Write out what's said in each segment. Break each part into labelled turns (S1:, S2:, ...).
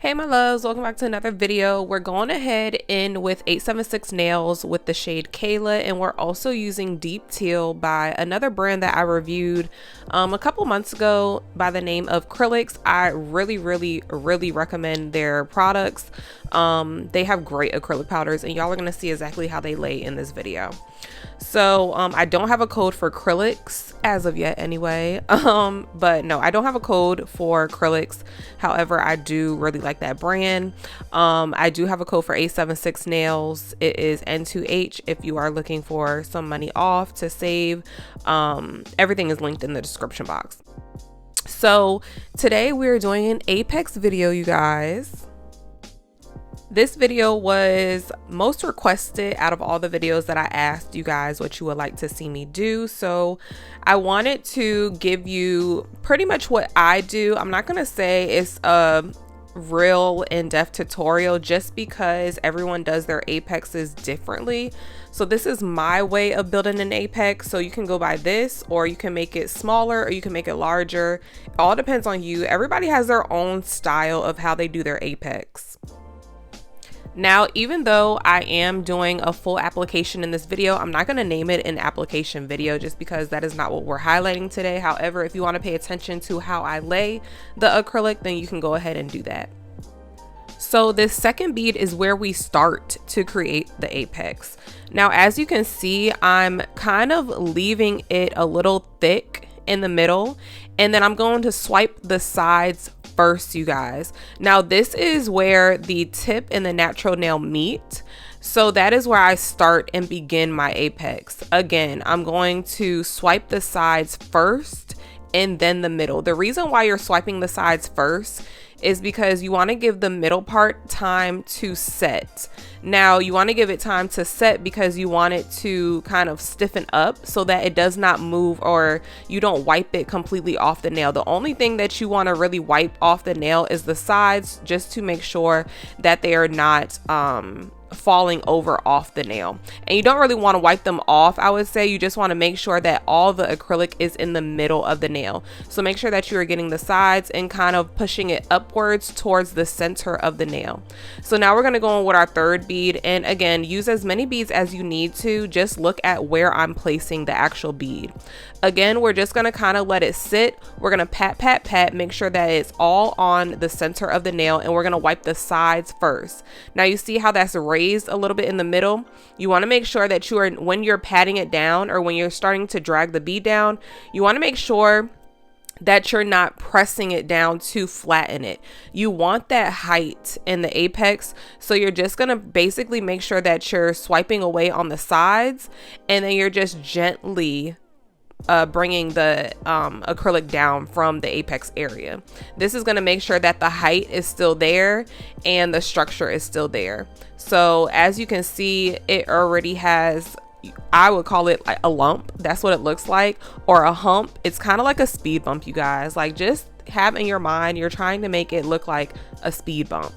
S1: Hey my loves, welcome back to another video. We're going ahead in with 876 nails with the shade Kayla, and we're also using Deep Teal by another brand that I reviewed a couple months ago by the name of Acrylic. I really recommend their products. They have great acrylic powders, and y'all are going to see exactly how they lay in this video. So I don't have a code for Acrylics as of yet anyway, but no, I don't have a code for Acrylics. However, I do really like that brand. I do have a code for 876 nails. It is N2H if you are looking for some money off to save. Everything is linked in the description box. So today we're doing an Apex video, you guys. This video was most requested out of all the videos that I asked you guys what you would like to see me do. So I wanted to give you pretty much what I do. I'm not going to say it's a real in-depth tutorial just because everyone does their apexes differently. So this is my way of building an apex. So you can go by this, or you can make it smaller, or you can make it larger. It all depends on you. Everybody has their own style of how they do their apex. Now, even though I am doing a full application in this video, I'm not going to name it an application video just because that is not what we're highlighting today. However, if you want to pay attention to how I lay the acrylic, then you can go ahead and do that. So this second bead is where we start to create the apex. Now, as you can see, I'm kind of leaving it a little thick in the middle, and then I'm going to swipe the sides first, you guys. Now this is where the tip and the natural nail meet, so that is where I start and begin my apex. Again, I'm going to swipe the sides first and then the middle. The reason why you're swiping the sides first is because you want to give the middle part time to set. Now you want to give it time to set because you want it to kind of stiffen up so that it does not move, or you don't wipe it completely off the nail. The only thing that you want to really wipe off the nail is the sides, just to make sure that they are not falling over off the nail. And you don't really want to wipe them off. I would say you just want to make sure that all the acrylic is in the middle of the nail. So make sure that you are getting the sides and kind of pushing it upwards towards the center of the nail. So now we're going to go on with our third bead, and again, use as many beads as you need to. Just look at where I'm placing the actual bead. Again, we're just going to kind of let it sit. We're going to pat, make sure that it's all on the center of the nail, and we're going to wipe the sides first. Now you see how that's raised a little bit in the middle. You want to make sure that you are, when you're patting it down or when you're starting to drag the bead down, you want to make sure that you're not pressing it down to flatten it. You want that height in the apex, so you're just going to basically make sure that you're swiping away on the sides, and then you're just gently bringing the acrylic down from the apex area. This is going to make sure that the height is still there and the structure is still there. So as you can see, it already has, I would call it like a lump. That's what it looks like, or a hump. It's kind of like a speed bump, you guys. Like, just have in your mind, you're trying to make it look like a speed bump.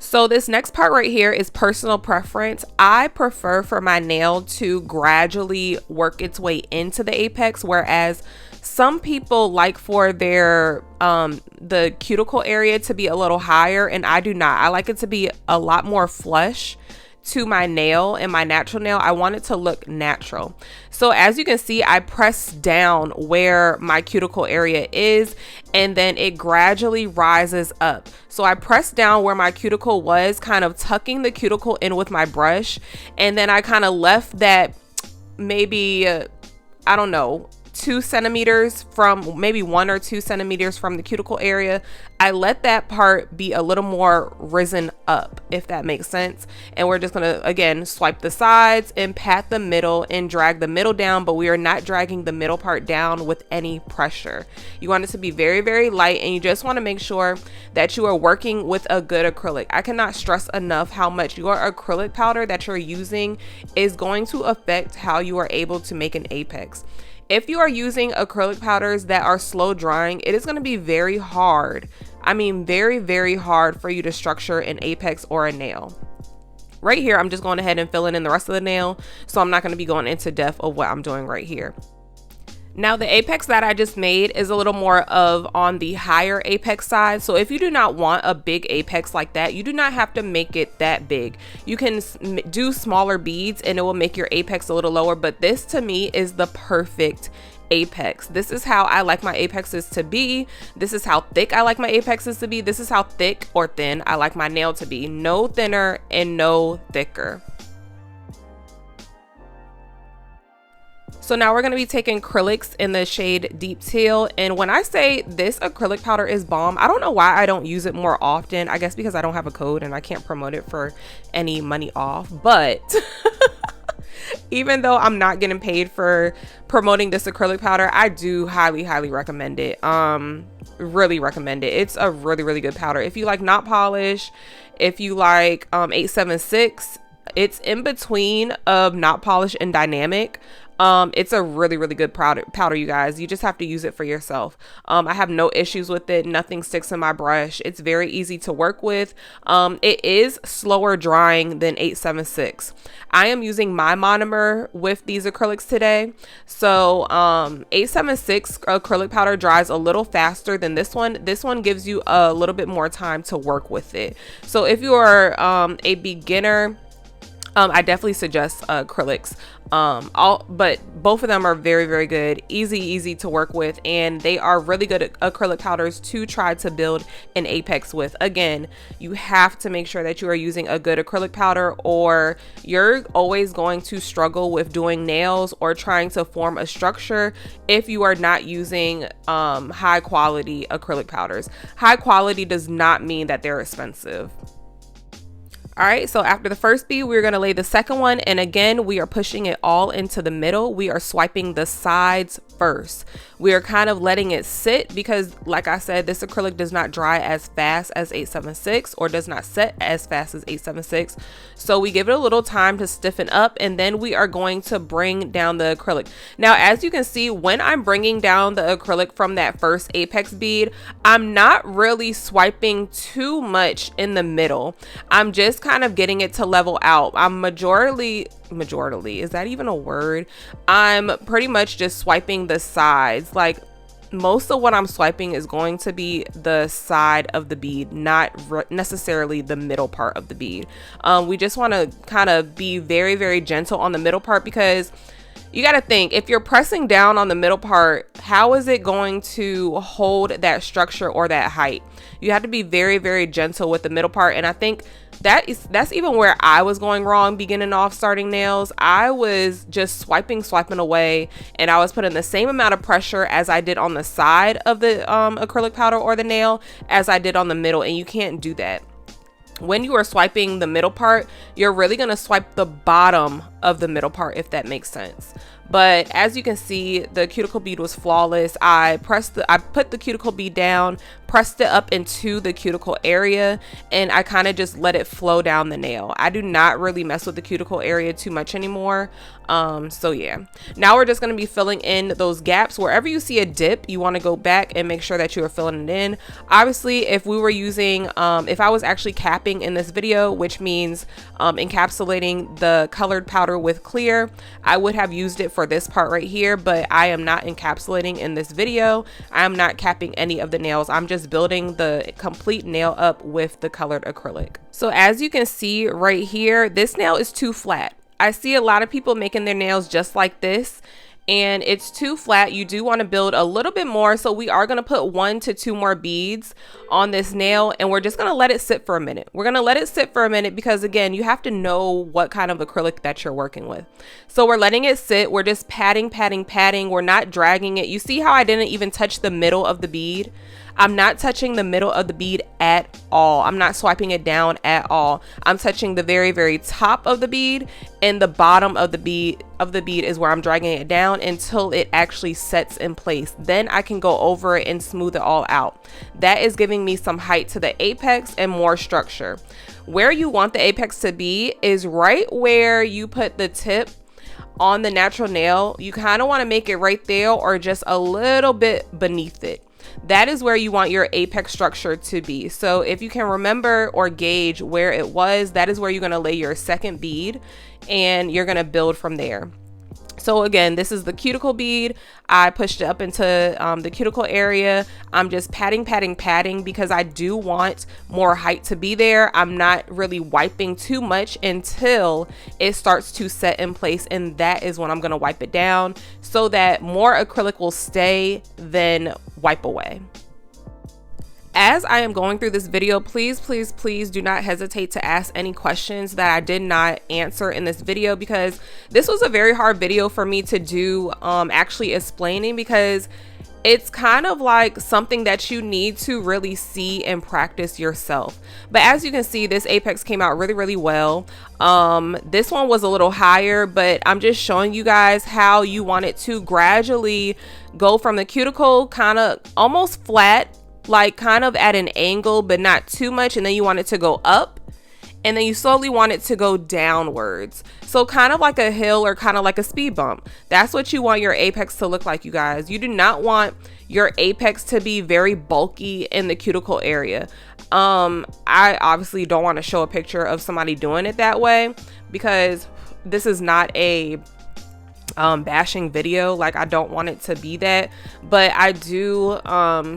S1: So this next part right here is personal preference. I prefer for my nail to gradually work its way into the apex, whereas some people like for their the cuticle area to be a little higher, and I do not. I like it to be a lot more flush to my nail, and my natural nail, I want it to look natural. So as you can see, I press down where my cuticle area is, and then it gradually rises up. So I press down where my cuticle was, kind of tucking the cuticle in with my brush, and then I kind of left that maybe I don't know, 2 centimeters from, maybe 1 or 2 centimeters from the cuticle area. I let that part be a little more risen up, if that makes sense. And we're just gonna, again, swipe the sides and pat the middle and drag the middle down, but we are not dragging the middle part down with any pressure. You want it to be very light, and you just want to make sure that you are working with a good acrylic. I cannot stress enough how much your acrylic powder that you're using is going to affect how you are able to make an apex. If you are using acrylic powders that are slow drying, it is going to be very hard. I mean, very hard for you to structure an apex or a nail. Right here, I'm just going ahead and filling in the rest of the nail, so I'm not going to be going into depth of what I'm doing right here. Now the apex that I just made is a little more of on the higher apex side. So if you do not want a big apex like that, you do not have to make it that big. You can do smaller beads and it will make your apex a little lower, but this to me is the perfect apex. This is how I like my apexes to be. This is how thick I like my apexes to be. This is how thick or thin I like my nail to be. No thinner and no thicker. So now we're going to be taking acrylics in the shade Deep Teal. And when I say this acrylic powder is bomb, I don't know why I don't use it more often. I guess because I don't have a code and I can't promote it for any money off. But even though I'm not getting paid for promoting this acrylic powder, I do highly recommend it. Really recommend it. It's a really good powder. If you like knot polish, if you like 876, it's in between of knot polish and dynamic. It's a really good powder, you guys. You just have to use it for yourself. I have no issues with it. Nothing sticks in my brush. It's very easy to work with. It is slower drying than 876. I am using my monomer with these acrylics today. So 876 acrylic powder dries a little faster than this one. This one gives you a little bit more time to work with it. So if you are a beginner, I definitely suggest acrylics. But both of them are very good, easy to work with, and they are really good acrylic powders to try to build an apex with. Again, you have to make sure that you are using a good acrylic powder, or you're always going to struggle with doing nails or trying to form a structure if you are not using high quality acrylic powders. High quality does not mean that they're expensive. All right, so after the first bead, we're gonna lay the second one. And again, we are pushing it all into the middle. We are swiping the sides first. We are kind of letting it sit because, like I said, this acrylic does not dry as fast as 876 or does not set as fast as 876. So we give it a little time to stiffen up, and then we are going to bring down the acrylic. Now, as you can see, when I'm bringing down the acrylic from that first apex bead, I'm not really swiping too much in the middle. I'm just kind of getting it to level out. I'm majorly, is that even a word? I'm pretty much just swiping the sides. Like, most of what I'm swiping is going to be the side of the bead, not necessarily the middle part of the bead. We just want to kind of be very gentle on the middle part, because you got to think, if you're pressing down on the middle part, how is it going to hold that structure or that height? You have to be very gentle with the middle part. And I think that's even where I was going wrong beginning off starting nails. I was just swiping away, and I was putting the same amount of pressure as I did on the side of the acrylic powder or the nail as I did on the middle, and you can't do that. When you are swiping the middle part, you're really going to swipe the bottom of the middle part, if that makes sense. But as you can see, the cuticle bead was flawless. I put the cuticle bead down, pressed it up into the cuticle area, and I kind of just let it flow down the nail. I do not really mess with the cuticle area too much anymore. So yeah, now we're just going to be filling in those gaps. Wherever you see a dip, you want to go back and make sure that you are filling it in. Obviously, if we were using, if I was actually capping in this video, which means encapsulating the colored powder with clear, I would have used it for this part right here, but I am not encapsulating in this video. I'm not capping any of the nails. I'm just building the complete nail up with the colored acrylic. So as you can see right here, this nail is too flat. I see a lot of people making their nails just like this, and it's too flat. You do want to build a little bit more, so we are going to put 1 to 2 more beads on this nail, and we're just going to let it sit for a minute. We're going to let it sit for a minute because, again, you have to know what kind of acrylic that you're working with. So we're letting it sit. We're just patting. We're not dragging it. You see how I didn't even touch the middle of the bead? I'm not touching the middle of the bead at all. I'm not swiping it down at all. I'm touching the very top of the bead, and the bottom of the bead is where I'm dragging it down until it actually sets in place. Then I can go over it and smooth it all out. That is giving me some height to the apex and more structure. Where you want the apex to be is right where you put the tip on the natural nail. You kind of want to make it right there or just a little bit beneath it. That is where you want your apex structure to be. So if you can remember or gauge where it was, that is where you're going to lay your second bead, and you're going to build from there. So again, this is the cuticle bead. I pushed it up into the cuticle area. I'm just patting because I do want more height to be there. I'm not really wiping too much until it starts to set in place, and that is when I'm going to wipe it down so that more acrylic will stay than wipe away. As I am going through this video, please do not hesitate to ask any questions that I did not answer in this video, because this was a very hard video for me to do, actually explaining, because it's kind of like something that you need to really see and practice yourself. But as you can see, this apex came out really well. This one was a little higher, but I'm just showing you guys how you want it to gradually go from the cuticle kind of almost flat, like kind of at an angle, but not too much, and then you want it to go up, and then you slowly want it to go downwards, so kind of like a hill or kind of like a speed bump. That's what you want your apex to look like, you guys. You do not want your apex to be very bulky in the cuticle area. I obviously don't want to show a picture of somebody doing it that way, because this is not a bashing video. Like, I don't want it to be that, but I do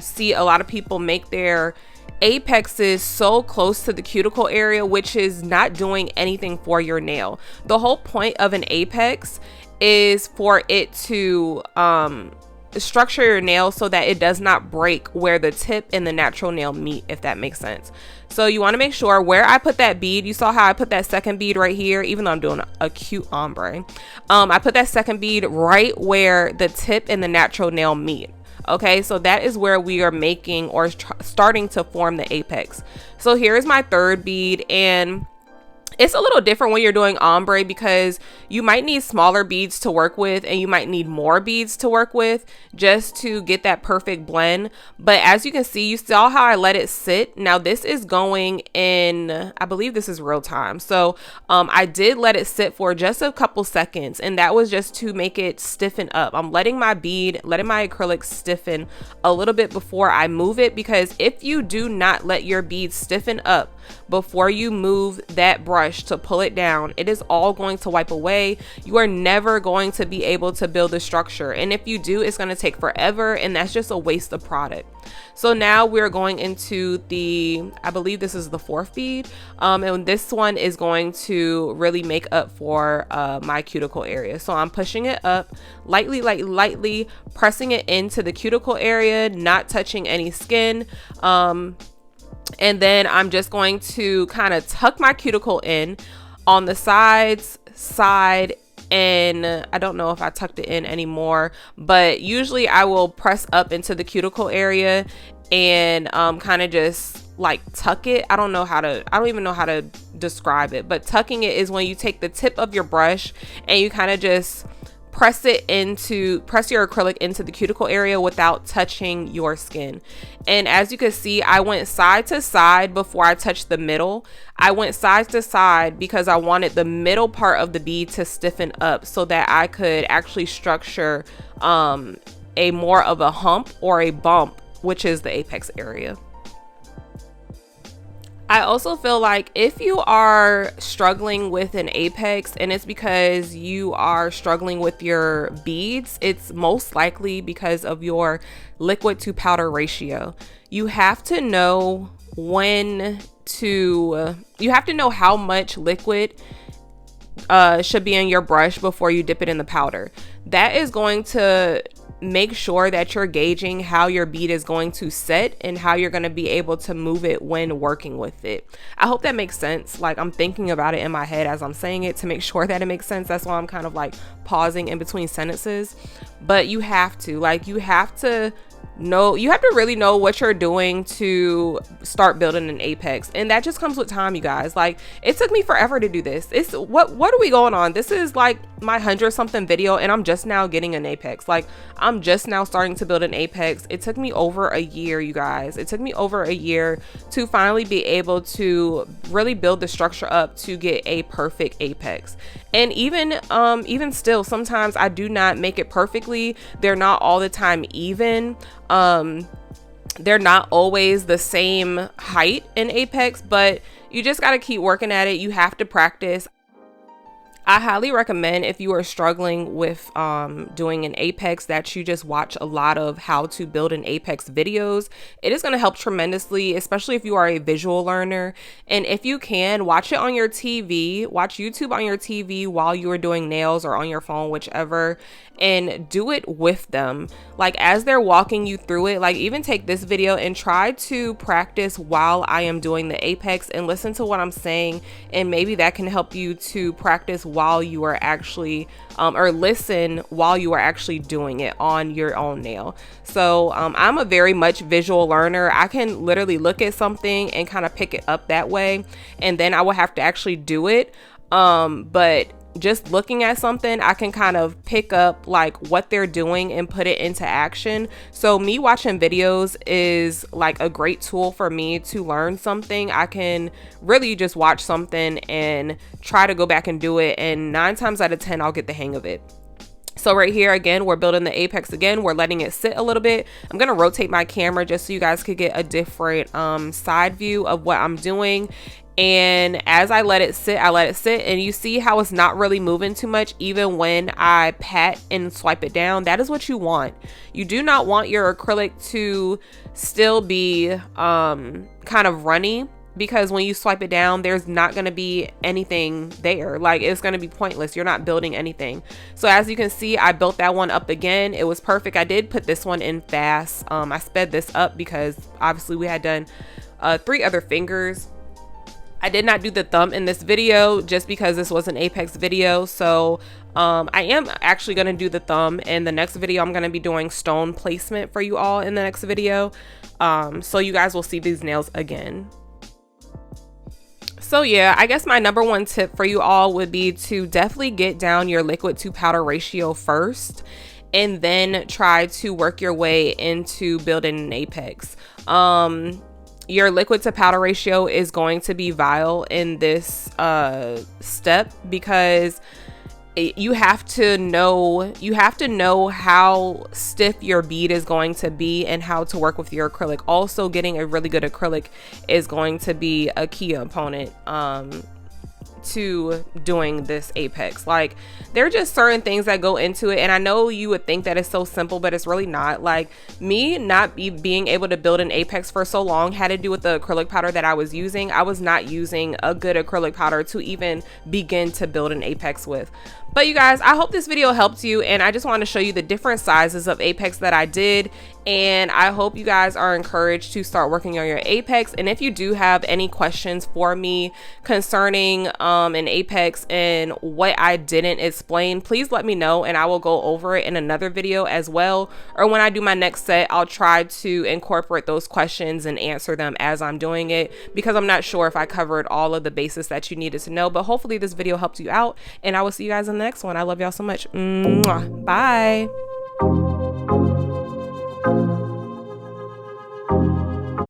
S1: see a lot of people make their apexes so close to the cuticle area, which is not doing anything for your nail. The whole point of an apex is for it to structure your nail so that it does not break where the tip and the natural nail meet, if that makes sense. So you want to make sure where I put that bead. You saw how I put that second bead right here, even though I'm doing a cute ombre. I put that second bead right where the tip and the natural nail meet. Okay, so that is where we are making or starting to form the apex. So here is my third bead, and it's a little different when you're doing ombre, because you might need smaller beads to work with, and you might need more beads to work with just to get that perfect blend. But as you can see, you saw how I let it sit. Now this is going in, I believe this is real time. So I did let it sit for just a couple seconds, and that was just to make it stiffen up. I'm letting my acrylic stiffen a little bit before I move it, because if you do not let your beads stiffen up before you move that brush to pull it down, it is all going to wipe away. You are never going to be able to build a structure, and if you do, it's going to take forever, and that's just a waste of product. So now we're going into the, I believe this is the fourth bead, and this one is going to really make up for my cuticle area. So I'm pushing it up lightly pressing it into the cuticle area, not touching any skin. And then I'm just going to kind of tuck my cuticle in on the side, and I don't know if I tucked it in anymore, but usually I will press up into the cuticle area and kind of just like tuck it. I don't even know how to describe it, but tucking it is when you take the tip of your brush and you kind of just press your acrylic into the cuticle area without touching your skin. And as you can see, I went side to side before I touched the middle. I went side to side because I wanted the middle part of the bead to stiffen up so that I could actually structure a more of a hump or a bump, which is the apex area. I also feel like if you are struggling with an apex and it's because you are struggling with your beads, it's most likely because of your liquid to powder ratio. You have to know how much liquid should be in your brush before you dip it in the powder. That is going to make sure that you're gauging how your bead is going to set and how you're going to be able to move it when working with it. I hope that makes sense. Like, I'm thinking about it in my head as I'm saying it to make sure that it makes sense. That's why I'm kind of like pausing in between sentences. But you have to really know what you're doing to start building an apex, and that just comes with time, you guys. Like, it took me forever to do this. It's what are we going on? This is like my 100 something video, and I'm just now getting an apex. Like, I'm just now starting to build an apex. It took me over a year, you guys. It took me over a year to finally be able to really build the structure up to get a perfect apex. And even still, sometimes I do not make it perfectly. They're not all the time even. They're not always the same height in apex, but you just got to keep working at it. You have to practice. I highly recommend, if you are struggling with doing an apex, that you just watch a lot of how to build an apex videos. It is going to help tremendously, especially if you are a visual learner. And if you can, watch it on your TV, watch YouTube on your TV while you are doing nails, or on your phone, whichever, and do it with them. Like, as they're walking you through it, like, even take this video and try to practice while I am doing the apex and listen to what I'm saying, and maybe that can help you to practice while you are actually or listen while you are actually doing it on your own nail. So I'm a very much visual learner. I can literally look at something and kind of pick it up that way, and then I will have to actually do it. But just looking at something, I can kind of pick up like what they're doing and put it into action. So me watching videos is like a great tool for me to learn something. I can really just watch something and try to go back and do it, and 9 times out of 10 I'll get the hang of it. So right here, again, we're building the apex again. We're letting it sit a little bit. I'm going to rotate my camera just so you guys could get a different side view of what I'm doing. And as I let it sit, and you see how it's not really moving too much even when I pat and swipe it down. That is what you want. You do not want your acrylic to still be kind of runny, because when you swipe it down, there's not going to be anything there. Like, it's going to be pointless. You're not building anything. So as you can see, I built that one up again. It was perfect. I did put this one in fast. I sped this up because obviously we had done 3 other fingers. I did not do the thumb in this video just because this was an apex video. So I am actually going to do the thumb in the next video. I'm going to be doing stone placement for you all in the next video. So you guys will see these nails again. So yeah, I guess my number 1 tip for you all would be to definitely get down your liquid to powder ratio first, and then try to work your way into building an apex. Your liquid to powder ratio is going to be vital in this step, because you have to know how stiff your bead is going to be and how to work with your acrylic. Also, getting a really good acrylic is going to be a key component to doing this apex. Like, there are just certain things that go into it, and I know you would think that it's so simple, but it's really not. Like, me not being able to build an apex for so long had to do with the acrylic powder that I was using. I was not using a good acrylic powder to even begin to build an apex with. But you guys, I hope this video helped you, and I just want to show you the different sizes of apex that I did, and I hope you guys are encouraged to start working on your apex. And if you do have any questions for me concerning an apex and what I didn't explain, please let me know, and I will go over it in another video as well. Or when I do my next set, I'll try to incorporate those questions and answer them as I'm doing it, because I'm not sure if I covered all of the bases that you needed to know. But hopefully this video helped you out, and I will see you guys in the next one. I love y'all so much. Mwah. Bye.